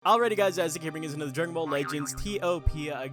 Alrighty guys, Isaac here bringing us another Dragon Ball Legends ToP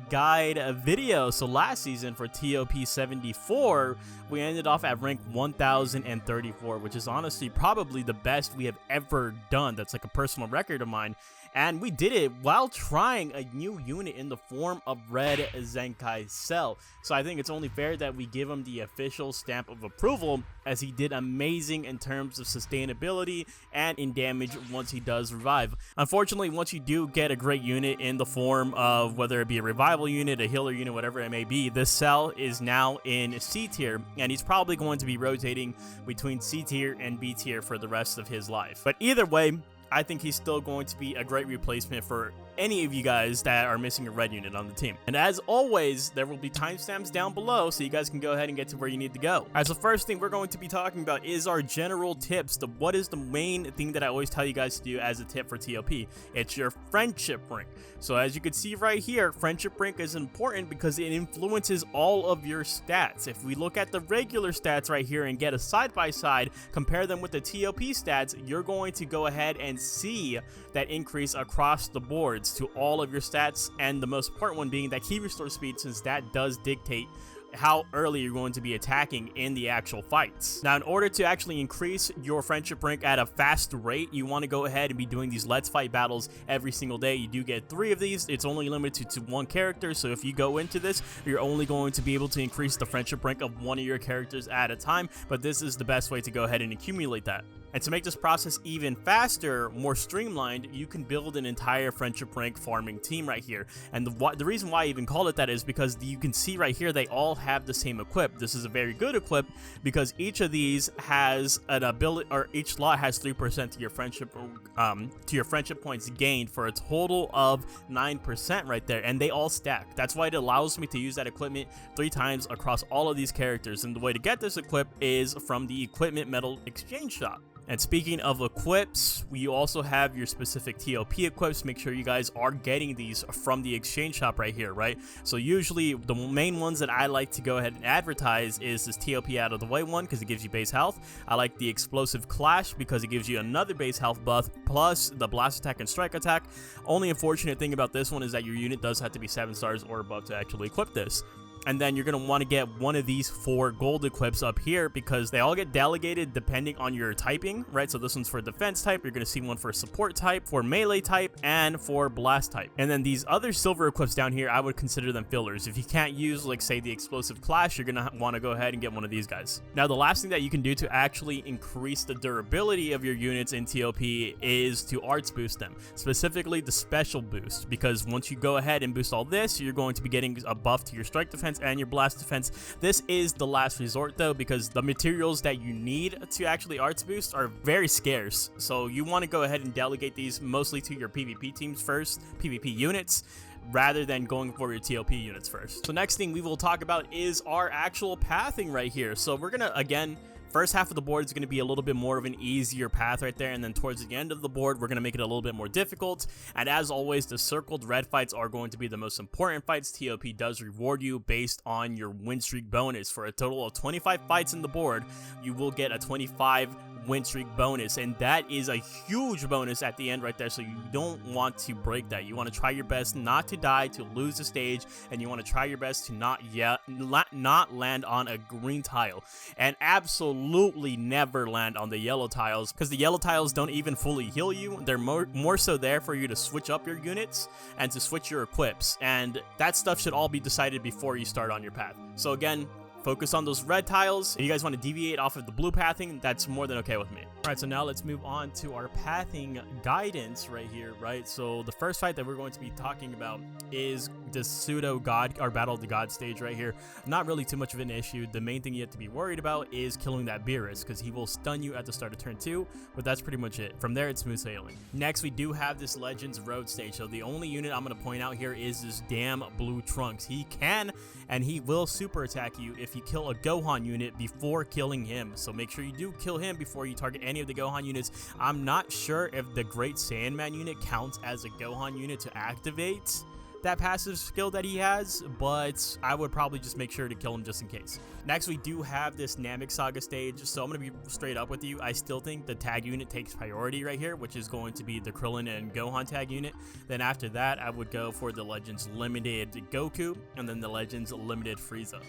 guide video. So last season for ToP 74, we ended off at rank 1034, which is honestly probably the best we have ever done. That's like a personal record of mine. And we did it while trying a new unit in the form of Red Zenkai Cell. So I think it's only fair that we give him the official stamp of approval, as he did amazing in terms of sustainability and in damage once he does revive. Unfortunately, once you do get a great unit in the form of whether it be a revival unit, a healer unit, whatever it may be, this cell is now in C tier, and he's probably going to be rotating between C tier and B tier for the rest of his life. But either way, I think he's still going to be a great replacement for any of you guys that are missing a red unit on the team. And as always, there will be timestamps down below so you guys can go ahead and get to where you need to go. As the first thing we're going to be talking about is our general tips. What is the main thing that I always tell you guys to do as a tip for ToP? It's your friendship rank. So as you can see right here, friendship rank is important because it influences all of your stats. If we look at the regular stats right here and get a side-by-side, compare them with the ToP stats, you're going to go ahead and see that increase across the boards to all of your stats, and the most important one being that key restore speed, since that does dictate how early you're going to be attacking in the actual fights. Now, in order to actually increase your friendship rank at a fast rate, you want to go ahead and be doing these Let's Fight battles every single day. You do get 3 of these. It's only limited to 1 character, so if you go into this, you're only going to be able to increase the friendship rank of 1 of your characters at a time, but this is the best way to go ahead and accumulate that. And to make this process even faster, more streamlined, you can build an entire friendship rank farming team right here. And the reason why I even call it that is because you can see right here, they all have the same equip. This is a very good equip because each of these has an ability, or each slot has 3% to your friendship points gained, for a total of 9% right there. And they all stack. That's why it allows me to use that equipment 3 times across all of these characters. And the way to get this equip is from the equipment metal exchange shop. And speaking of equips, we also have your specific ToP equips. Make sure you guys are getting these from the exchange shop right here, right? So usually the main ones that I like to go ahead and advertise is this ToP out of the way one, because it gives you base health. I like the explosive clash because it gives you another base health buff, plus the blast attack and strike attack. Only unfortunate thing about this one is that your unit does have to be 7 stars or above to actually equip this. And then you're going to want to get one of these 4 gold equips up here because they all get delegated depending on your typing, right? So this one's for defense type, you're going to see one for support type, for melee type, and for blast type. And then these other silver equips down here, I would consider them fillers. If you can't use, like, say, the explosive clash, you're going to want to go ahead and get one of these guys. Now, the last thing that you can do to actually increase the durability of your units in ToP is to arts boost them, specifically the special boost, because once you go ahead and boost all this, you're going to be getting a buff to your strike defense and your blast defense. This is the last resort though, because the materials that you need to actually arts boost are very scarce. So you want to go ahead and delegate these mostly to your PvP teams first, PvP units, rather than going for your ToP units first. So next thing we will talk about is our actual pathing right here. So we're gonna, again, first half of the board is going to be a little bit more of an easier path right there, and then towards the end of the board, we're going to make it a little bit more difficult. And as always, the circled red fights are going to be the most important fights. ToP does reward you based on your win streak bonus. For a total of 25 fights in the board, you will get a 25 win streak bonus, and that is a huge bonus at the end right there, so you don't want to break that. You want to try your best not to die, to lose the stage, and you want to try your best to not land on a green tile, and absolutely never land on the yellow tiles, because the yellow tiles don't even fully heal you. They're more so there for you to switch up your units and to switch your equips, and that stuff should all be decided before you start on your path. So again, focus on those red tiles. If you guys want to deviate off of the blue pathing, that's more than okay with me. Alright, so now let's move on to our pathing guidance right here, right? So the first fight that we're going to be talking about is the pseudo god, or battle of the god stage right here. Not really too much of an issue. The main thing you have to be worried about is killing that Beerus, because he will stun you at the start of turn 2, but that's pretty much it. From there, it's smooth sailing. Next, we do have this Legends Road stage. So the only unit I'm going to point out here is this damn Blue Trunks. He can and he will super attack you if you kill a Gohan unit before killing him. So make sure you do kill him before you target any of the Gohan units. I'm not sure if the Great Saiyaman unit counts as a Gohan unit to activate that passive skill that he has, but I would probably just make sure to kill him just in case. Next, we do have this Namek Saga stage, so I'm going to be straight up with you. I still think the tag unit takes priority right here, which is going to be the Krillin and Gohan tag unit. Then after that, I would go for the Legends Limited Goku, and then the Legends Limited Frieza.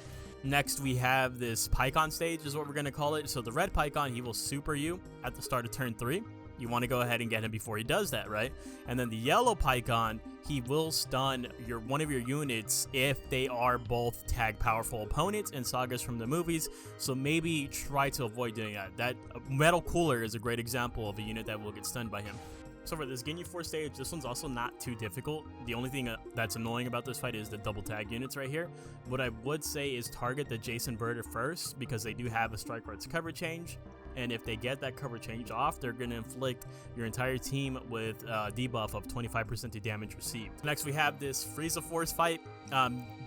Next, we have this Pikkon stage, is what we're going to call it. So the red Pikkon, he will super you at the start of turn 3. You want to go ahead and get him before he does that, right? And then the yellow Pikkon, he will stun one of your units if they are both tag powerful opponents and sagas from the movies. So maybe try to avoid doing that. That Metal Cooler is a great example of a unit that will get stunned by him. So for this Ginyu 4 stage, this one's also not too difficult. The only thing that's annoying about this fight is the double tag units right here. What I would say is target the Jason Birder first, because they do have a Strike Arts cover change. And if they get that cover change off, they're going to inflict your entire team with debuff of 25% to damage received. Next, we have this Frieza Force fight.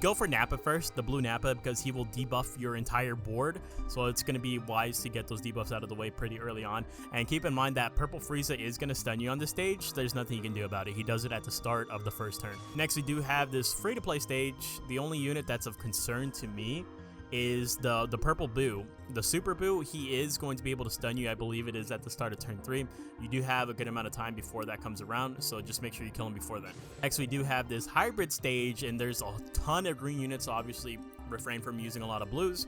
Go for Nappa first, the blue Nappa, because he will debuff your entire board. So it's going to be wise to get those debuffs out of the way pretty early on. And keep in mind that purple Frieza is going to stun you on this stage. There's nothing you can do about it. He does it at the start of the first turn. Next, we do have this free-to-play stage. The only unit that's of concern to me is the purple Boo. The super Boo, he is going to be able to stun you. I believe it is at the start of turn 3. You do have a good amount of time before that comes around, so just make sure you kill him before then. Next, we do have this hybrid stage, and there's a ton of green units, so obviously refrain from using a lot of blues.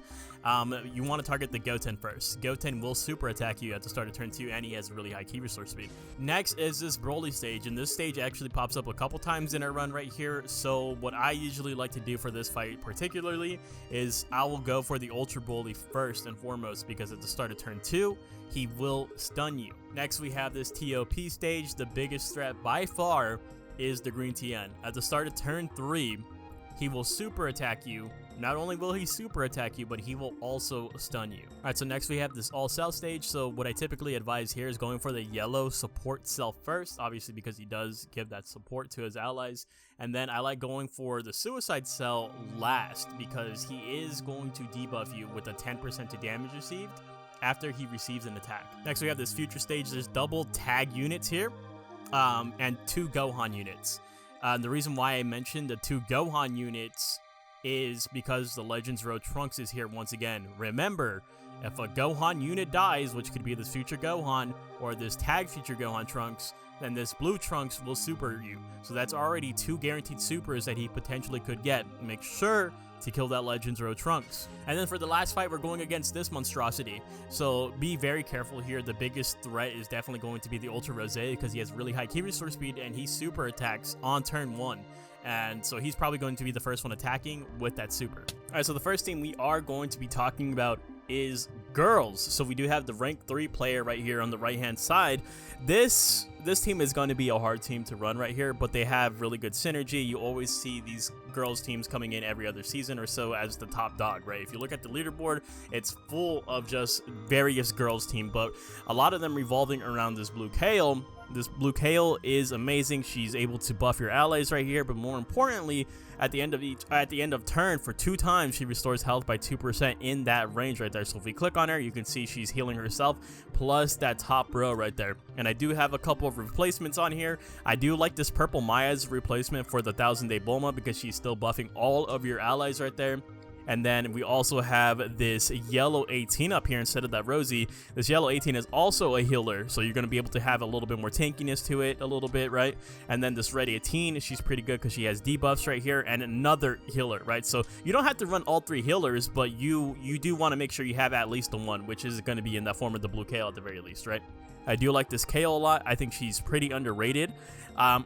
You want to target the Goten first. Goten will super attack you at the start of turn 2, and he has really high key restore speed. Next is this Broly stage, and this stage actually pops up a couple times in our run right here. So what I usually like to do for this fight particularly is I will go for the Ultra Broly first and foremost, because at the start of turn 2, he will stun you. Next, we have this ToP stage. The biggest threat by far is the Green Tien. At the start of turn 3, he will super attack you. Not only will he super attack you, but he will also stun you. Alright, so next we have this all cell stage. So what I typically advise here is going for the yellow support cell first, obviously because he does give that support to his allies. And then I like going for the suicide cell last, because he is going to debuff you with a 10% to damage received after he receives an attack. Next we have this future stage. There's double tag units here, and 2 Gohan units. The reason why I mentioned the 2 Gohan units is because the Legends Row Trunks is here once again. Remember, if a Gohan unit dies, which could be this future Gohan or this tag future Gohan Trunks, then this blue Trunks will super you. So that's already 2 guaranteed supers that he potentially could get. Make sure to kill that Legends Row Trunks. And then for the last fight, we're going against this monstrosity. So be very careful here. The biggest threat is definitely going to be the Ultra Rose, because he has really high key restore speed and he super attacks on turn 1. And so he's probably going to be the first one attacking with that super. Alright, so the first team we are going to be talking about is girls. So we do have the rank 3 player right here on the right hand side. This team is going to be a hard team to run right here, but they have really good synergy. You always see these girls teams coming in every other season or so as the top dog, right? If you look at the leaderboard, it's full of just various girls team, but a lot of them revolving around this blue Kale. This blue Kale is amazing. She's able to buff your allies right here, but more importantly, at the end of turn, for 2 times, she restores health by 2% in that range right there. So if we click on her, you can see she's healing herself, plus that top row right there. And I do have a couple of replacements on here. I do like this purple Maya's replacement for the 1000-day Bulma, because she's still buffing all of your allies right there. And then we also have this yellow 18 up here instead of that rosy. This yellow 18 is also a healer, so you're going to be able to have a little bit more tankiness to it a little bit, right? And then this red 18, she's pretty good because she has debuffs right here and another healer, right? So you don't have to run all 3 healers, but you do want to make sure you have at least the one, which is going to be in the form of the blue Kale at the very least, right? I do like this Kale a lot. I think she's pretty underrated.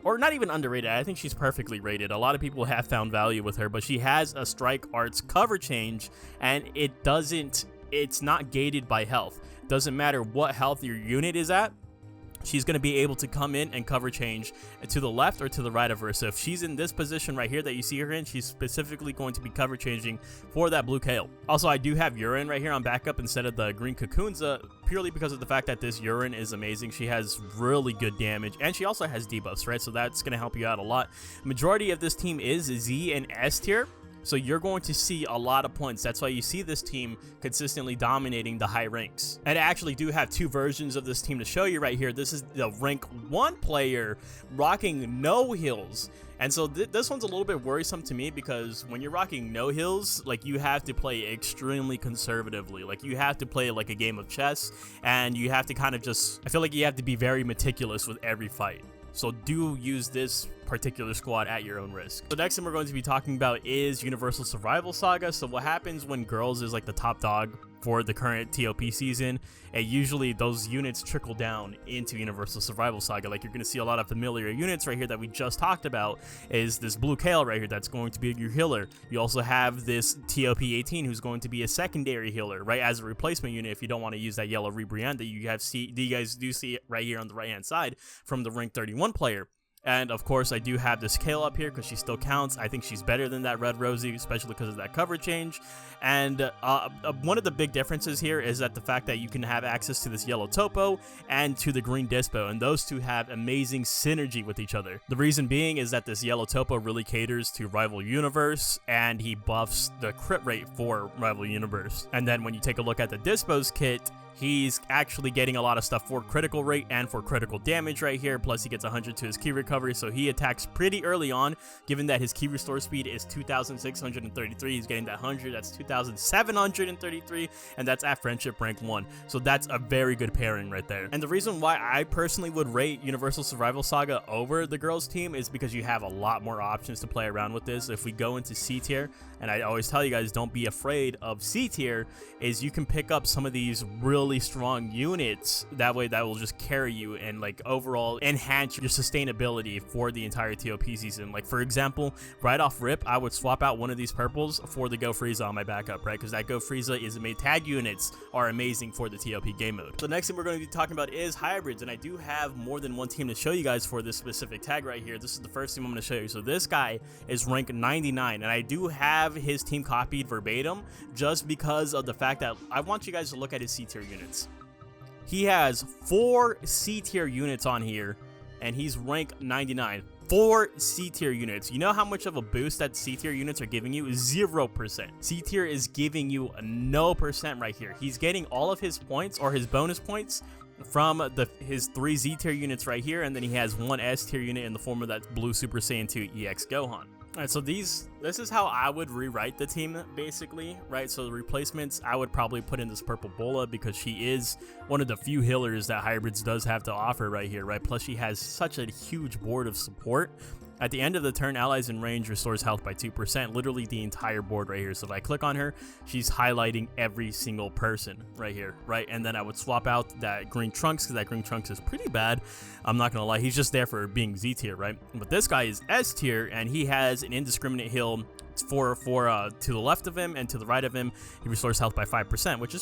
Or not even underrated. I think she's perfectly rated. A lot of people have found value with her, but she has a Strike Arts cover change, and it's not gated by health. Doesn't matter what health your unit is at, she's going to be able to come in and cover change to the left or to the right of her. So if she's in this position right here that you see her in, she's specifically going to be cover changing for that blue Kale. Also, I do have Urine right here on backup instead of the green Kakunza, purely because of the fact that this Urine is amazing. She has really good damage, and she also has debuffs, right? So that's going to help you out a lot. Majority of this team is Z and S tier. So you're going to see a lot of points. That's why you see this team consistently dominating the high ranks. And I actually do have two versions of this team to show you right here. This is the rank 1 player rocking no heals. And so this one's a little bit worrisome to me, because when you're rocking no heals, like, you have to play extremely conservatively. Like, you have to play like a game of chess, and you have to kind of just, I feel like you have to be very meticulous with every fight. So do use this particular squad at your own risk. The next thing we're going to be talking about is Universal Survival Saga. So what happens when Girls is like the top dog for the current ToP season, and usually those units trickle down into Universal Survival Saga. Like, you're going to see a lot of familiar units right here that we just talked about, is this blue Kale right here that's going to be your healer. You also have this ToP 18 who's going to be a secondary healer, right, as a replacement unit if you don't want to use that yellow Rebriand that you guys do see it right here on the right hand side from the rank 31 player. And of course, I do have this Kale up here because she still counts. I think she's better than that Red Rosie, especially because of that cover change. And one of the big differences here is that the fact that you can have access to this yellow Topo and to the green Dispo, and those two have amazing synergy with each other. The reason being is that this yellow Topo really caters to Rival Universe, and he buffs the crit rate for Rival Universe. And then when you take a look at the Dispo's kit, he's actually getting a lot of stuff for critical rate and for critical damage right here. Plus, he gets 100 to his key recovery, so he attacks pretty early on. Given that his key restore speed is 2,633, he's getting that 100. That's 2,733, and that's at Friendship rank 1. So that's a very good pairing right there. And the reason why I personally would rate Universal Survival Saga over the girls team is because you have a lot more options to play around with this. If we go into C tier, and I always tell you guys, don't be afraid of C tier, is you can pick up some of these really strong units. That way, that will just carry you and like overall enhance your sustainability for the entire ToP season. Like, for example, right off rip, I would swap out one of these purples for the Go Frieza on my backup, right? Because that Go Frieza is made. Tag units are amazing for the ToP game mode. The next thing we're going to be talking about is hybrids, and I do have more than one team to show you guys for this specific tag right here. This is the first team I'm going to show you. So this guy is rank 99, and I do have his team copied verbatim just because of the fact that I want you guys to look at his C tier units. He has 4 C tier units on here, and he's rank 99. 4 C tier units. You know how much of a boost that C tier units are giving you? 0%. C tier is giving you no percent right here. He's getting all of his points, or his bonus points, from his 3 Z tier units right here, and then he has 1 S tier unit in the form of that blue Super Saiyan 2 EX Gohan. Alright, so this is how I would rewrite the team, basically, right? So the replacements, I would probably put in this purple Bola because she is one of the few healers that Hybrids does have to offer right here, right? Plus, she has such a huge board of support. At the end of the turn, allies in range restores health by 2%, literally the entire board right here. So if I click on her, she's highlighting every single person right here, right? And then I would swap out that green Trunks, because that green Trunks is pretty bad. I'm not gonna lie, he's just there for being Z tier, right? But this guy is S tier, and he has an indiscriminate heal for to the left of him, and to the right of him he restores health by 5%, which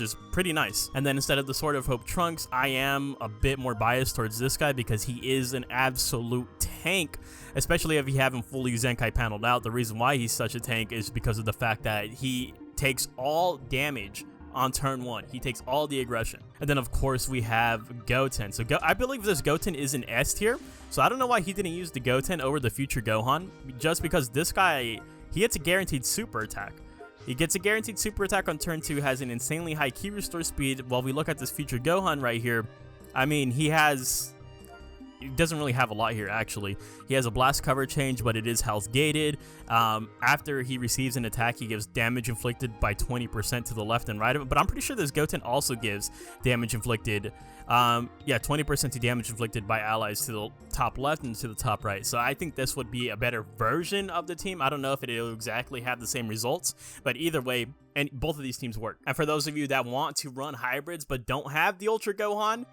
is pretty nice. And then instead of the Sword of Hope Trunks, I am a bit more biased towards this guy because he is an absolute tank, especially if you have him fully Zenkai paneled out. The reason why he's such a tank is because of the fact that he takes all damage on turn 1. He takes all the aggression. And then of course we have Goten. So I believe this Goten is an S tier, so I don't know why he didn't use the Goten over the future Gohan, just because this guy, he gets a guaranteed super attack. He gets a guaranteed super attack on turn 2, has an insanely high key restore speed. While we look at this future Gohan right here, I mean, he doesn't really have a lot here, actually. He has a blast cover change, but it is health gated. After he receives an attack, he gives damage inflicted by 20% to the left and right of it, but I'm pretty sure this Goten also gives damage inflicted, 20% to damage inflicted by allies to the top left and to the top right. So I think this would be a better version of the team. I don't know if it'll exactly have the same results, but either way, and both of these teams work. And for those of you that want to run hybrids but don't have the Ultra Gohan,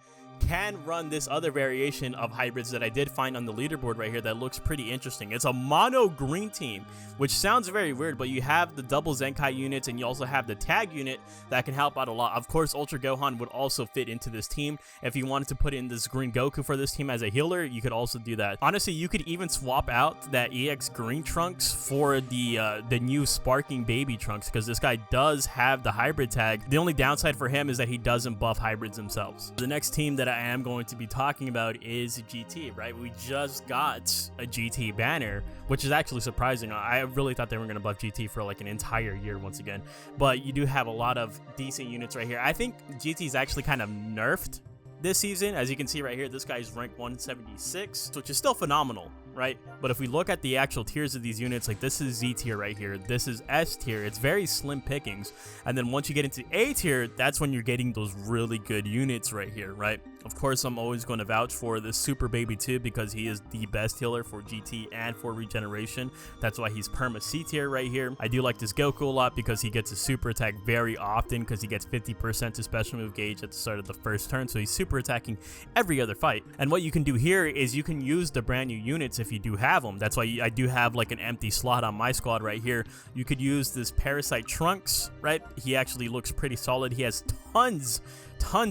can run this other variation of hybrids that I did find on the leaderboard right here that looks pretty interesting. It's a mono green team, which sounds very weird, but you have the double Zenkai units and you also have the tag unit that can help out a lot. Of course, Ultra Gohan would also fit into this team. If you wanted to put in this green Goku for this team as a healer, you could also do that. Honestly, you could even swap out that EX green Trunks for the new sparking baby Trunks, because this guy does have the hybrid tag. The only downside for him is that he doesn't buff hybrids themselves. The next team that that I am going to be talking about is GT, right? We just got a GT banner, which is actually surprising. I really thought they were going to buff GT for like an entire year once again, but you do have a lot of decent units right here. I think GT is actually kind of nerfed this season. As you can see right here, this guy's rank 176, which is still phenomenal, right? But if we look at the actual tiers of these units, like this is Z tier right here, this is S tier, it's very slim pickings. And then once you get into A tier, that's when you're getting those really good units right here, right? Of course, I'm always going to vouch for the Super Baby 2 because he is the best healer for GT and for regeneration. That's why he's perma C tier right here. I do like this Goku a lot because he gets a super attack very often because he gets 50% to special move gauge at the start of the first turn, so he's super attacking every other fight. And what you can do here is you can use the brand new units if you do have them. That's why I do have like an empty slot on my squad right here. You could use this Parasite Trunks, right? He actually looks pretty solid. He has tons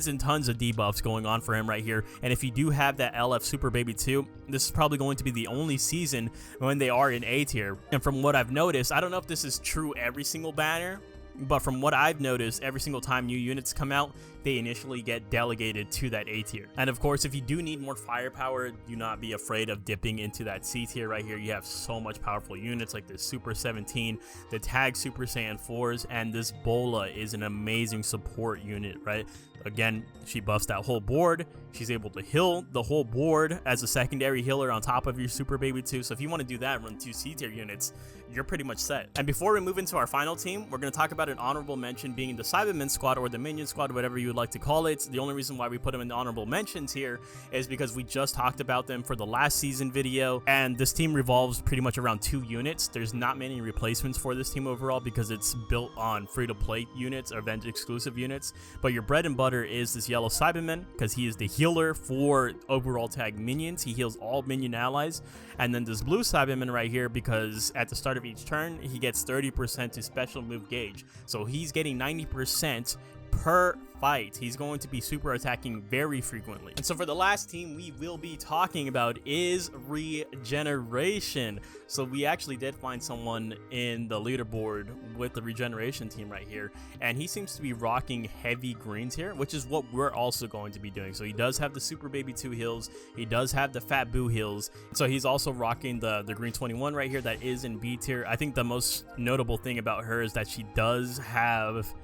and tons of debuffs going on for him right here. And if you do have that LF Super Baby 2, this is probably going to be the only season when they are in A tier. And from what I've noticed, I don't know if this is true every single banner, but from what I've noticed, every single time new units come out, they initially get delegated to that A tier. And of course, if you do need more firepower, do not be afraid of dipping into that C tier right here. You have so much powerful units like this Super 17, the Tag Super Saiyan 4s, and this Bola is an amazing support unit, right? Again, she buffs that whole board. She's able to heal the whole board as a secondary healer on top of your Super Baby 2. So if you want to do that, run 2 C tier units, you're pretty much set. And before we move into our final team, we're going to talk about an honorable mention being the Cyberman squad or the Minion squad, whatever you would like to call it. The only reason why we put them in the honorable mentions here is because we just talked about them for the last season video, and this team revolves pretty much around 2 units. There's not many replacements for this team overall because it's built on free-to-play units or event exclusive units, but your bread and butter is this yellow Cyberman because he is the healer for overall tag minions. He heals all minion allies. And then this blue Cyberman right here because at the start of each turn he gets 30% to special move gauge, so he's getting 90% per fight. He's going to be super attacking very frequently. And so for the last team we will be talking about is regeneration. So we actually did find someone in the leaderboard with the regeneration team right here, and he seems to be rocking heavy greens here, which is what we're also going to be doing. So he does have the Super Baby 2 heals, he does have the Fat Boo heals, so he's also rocking the green 21 right here that is in B tier. I think the most notable thing about her is that she does have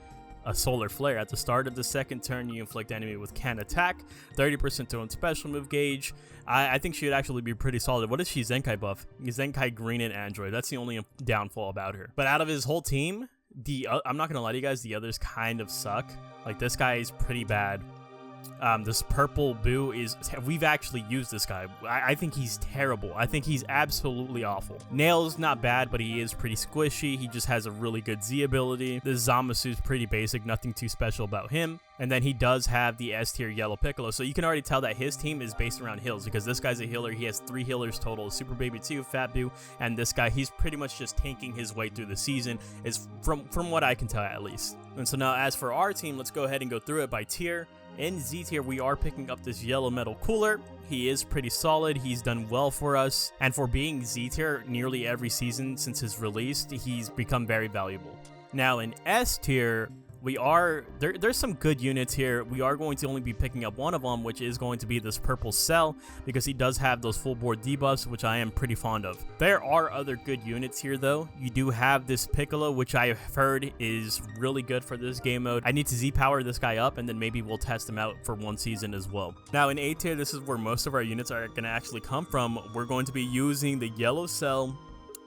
a solar flare. At the start of the second turn, you inflict enemy with can attack, 30% to own special move gauge. I think she would actually be pretty solid. What is she Zenkai buff? Zenkai green and android. That's the only downfall about her. But out of his whole team, I'm not gonna lie to you guys, the others kind of suck. Like this guy is pretty bad. This purple Boo is, we've actually used this guy. I think he's terrible. I think he's absolutely awful. Nail's not bad, but he is pretty squishy. He just has a really good Z ability. This Zamasu's pretty basic, nothing too special about him. And then he does have the S tier yellow Piccolo, so you can already tell that his team is based around heals because this guy's a healer. He has 3 healers total: Super Baby 2, Fat Boo, and this guy. He's pretty much just tanking his way through the season, is from what I can tell at least. And so now as for our team, let's go ahead and go through it by tier. In Z tier, we are picking up this yellow metal cooler. He is pretty solid. He's done well for us. And for being Z tier nearly every season since his release, he's become very valuable. Now in S tier, there's some good units here. We are going to only be picking up one of them, which is going to be this purple Cell, because he does have those full board debuffs, which I am pretty fond of. There are other good units here though. You do have this Piccolo, which I have heard is really good for this game mode. I need to Z power this guy up, and then maybe we'll test him out for one season as well. Now in A tier, this is where most of our units are going to actually come from. We're going to be using the yellow Cell,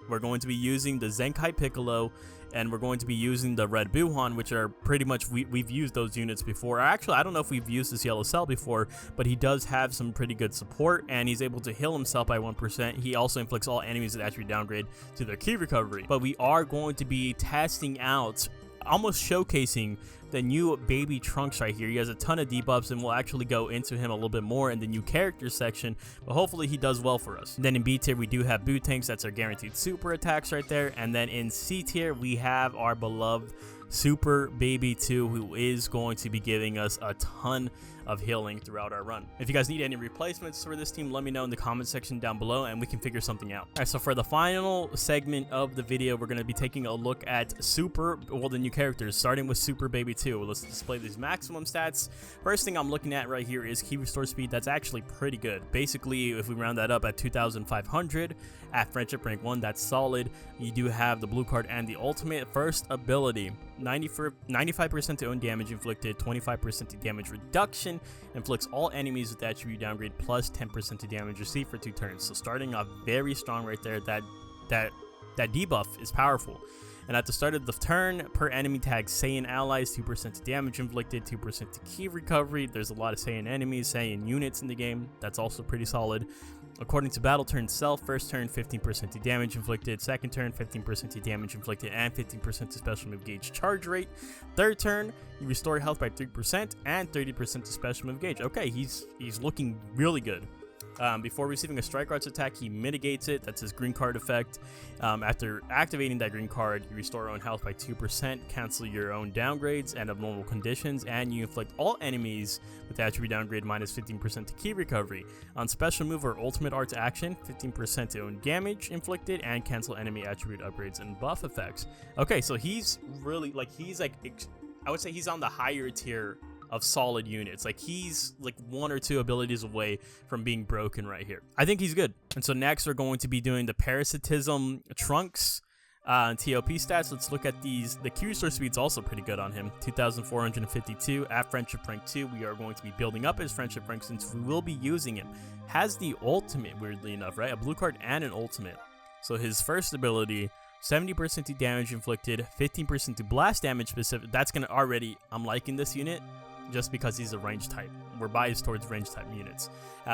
we're going to be using the Zenkai Piccolo, and we're going to be using the red Buhan, which are pretty much, we've used those units before. Actually, I don't know if we've used this yellow Cell before, but he does have some pretty good support, and he's able to heal himself by 1%. He also inflicts all enemies that attribute downgrade to their key recovery. But we are going to be testing out, almost showcasing the new baby Trunks right here. He has a ton of debuffs, and we'll actually go into him a little bit more in the new characters section, but hopefully he does well for us. Then in B tier, we do have Boo Tanks. That's our guaranteed super attacks right there. And then in C tier, we have our beloved Super Baby 2, who is going to be giving us a ton of healing throughout our run. If you guys need any replacements for this team, let me know in the comment section down below and we can figure something out. Alright, so for the final segment of the video, we're going to be taking a look at the new characters, starting with Super Baby 2. Let's display these maximum stats. First thing I'm looking at right here is key restore speed. That's actually pretty good. Basically, if we round that up at 2,500 at Friendship Rank 1, that's solid. You do have the blue card and the ultimate. First ability, 95% to own damage inflicted, 25% to damage reduction, inflicts all enemies with attribute downgrade plus 10% to damage received for 2 turns. So starting off very strong right there. That debuff is powerful. And at the start of the turn, per enemy tag Saiyan allies, 2% to damage inflicted, 2% to key recovery. There's a lot of Saiyan enemies, Saiyan units in the game. That's also pretty solid. According to battle turn itself, first turn 15% to damage inflicted, second turn 15% to damage inflicted, and 15% to special move gauge charge rate. Third turn, you restore health by 3% and 30% to special move gauge. Okay, he's looking really good. Before receiving a strike arts attack, he mitigates it. That's his green card effect. After activating that green card, you restore own health by 2%, cancel your own downgrades and abnormal conditions, and you inflict all enemies with attribute downgrade minus 15% to key recovery. On special move or ultimate arts action, 15% to own damage inflicted, and cancel enemy attribute upgrades and buff effects. Okay, so he's really, I would say he's on the higher tier of solid units. Like, he's like 1 or 2 abilities away from being broken right here. I think he's good. And so next we're going to be doing the parasitism trunks ToP stats. Let's look at these. The Q restore speed's also pretty good on him, 2,452 at Friendship Rank 2. We are going to be building up his Friendship Rank since we will be using him. Has the ultimate, weirdly enough, right? A blue card and an ultimate. So his first ability, 70% to damage inflicted, 15% to blast damage specific. That's gonna already, I'm liking this unit just because he's a range type. We're biased towards range type units.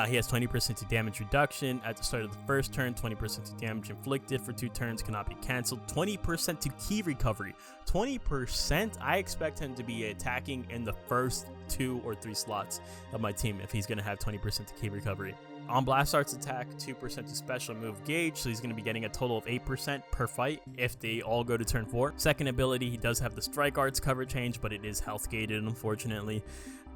He has 20% to damage reduction at the start of the first turn, 20% to damage inflicted for 2 turns, cannot be cancelled, 20% to key recovery. 20%, I expect him to be attacking in the first 2 or 3 slots of my team if he's going to have 20% to key recovery. On Blast Arts attack, 2% to special move gauge, so he's going to be getting a total of 8% per fight if they all go to turn 4. Second ability, he does have the Strike Arts cover change, but it is health gated, unfortunately.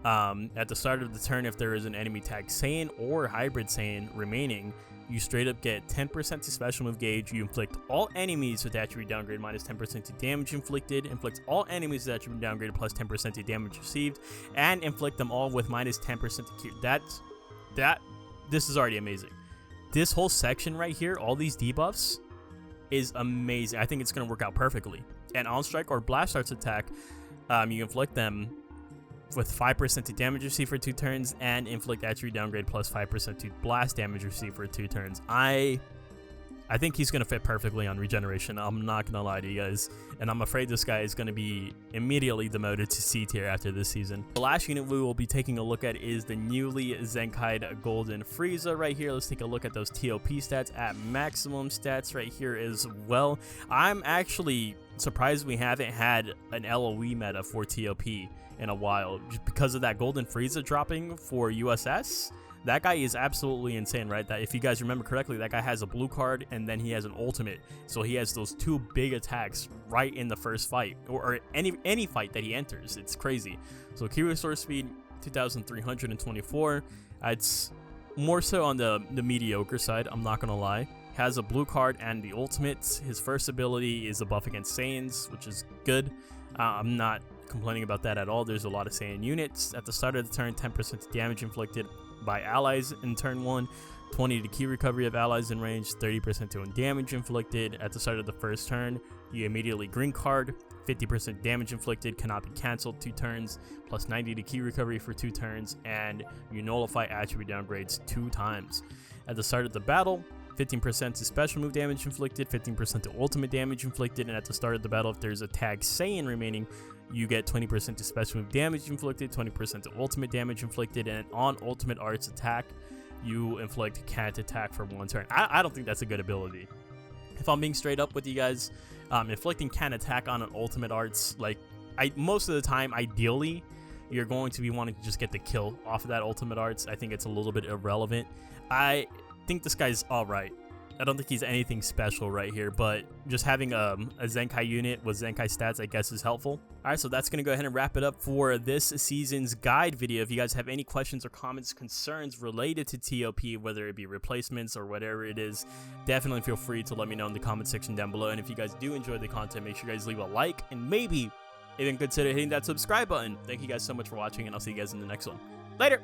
At the start of the turn, if there is an enemy tag Saiyan or Hybrid Saiyan remaining, you straight up get 10% to special move gauge. You inflict all enemies with attribute downgrade minus 10% to damage inflicted, inflict all enemies with attribute downgrade plus 10% to damage received, and inflict them all with minus 10% to key. This is already amazing. This whole section right here, all these debuffs, is amazing. I think it's going to work out perfectly. And on strike or blast arts attack, you inflict them with 5% to damage received for 2 turns and inflict attribute downgrade plus 5% to blast damage received for 2 turns. I think he's going to fit perfectly on regeneration. I'm not going to lie to you guys. And I'm afraid this guy is going to be immediately demoted to C tier after this season. The last unit we will be taking a look at is the newly Zenkai'd Golden Frieza right here. Let's take a look at those ToP stats at maximum stats right here as well. I'm actually surprised we haven't had an LOE meta for ToP in a while just because of that Golden Frieza dropping for USS. That guy is absolutely insane, right? That, if you guys remember correctly, that guy has a blue card and then he has an ultimate. So he has those 2 big attacks right in the first fight or any fight that he enters. It's crazy. So key restore speed, 2,324. It's more so on the mediocre side, I'm not going to lie. Has a blue card and the ultimate. His first ability is a buff against Saiyans, which is good. I'm not complaining about that at all. There's a lot of Saiyan units. At the start of the turn, 10% to damage inflicted by allies in turn 1, 20 to key recovery of allies in range, 30% to damage inflicted. At the start of the first turn, you immediately green card, 50% damage inflicted, cannot be cancelled 2 turns, plus 90 to key recovery for 2 turns, and you nullify attribute downgrades 2 times. At the start of the battle, 15% to special move damage inflicted, 15% to ultimate damage inflicted, and at the start of the battle, if there's a tag Saiyan remaining, you get 20% to special move damage inflicted, 20% to ultimate damage inflicted, and on ultimate arts attack, you inflict can't attack for 1 turn. I don't think that's a good ability. If I'm being straight up with you guys, inflicting can't attack on an ultimate arts, like, most of the time, ideally, you're going to be wanting to just get the kill off of that ultimate arts. I think it's a little bit irrelevant. I think this guy's alright. I don't think he's anything special right here, but just having a Zenkai unit with Zenkai stats, I guess, is helpful. All right, so that's going to go ahead and wrap it up for this season's guide video. If you guys have any questions or comments, concerns related to ToP, whether it be replacements or whatever it is, definitely feel free to let me know in the comment section down below. And if you guys do enjoy the content, make sure you guys leave a like and maybe even consider hitting that subscribe button. Thank you guys so much for watching, and I'll see you guys in the next one. Later!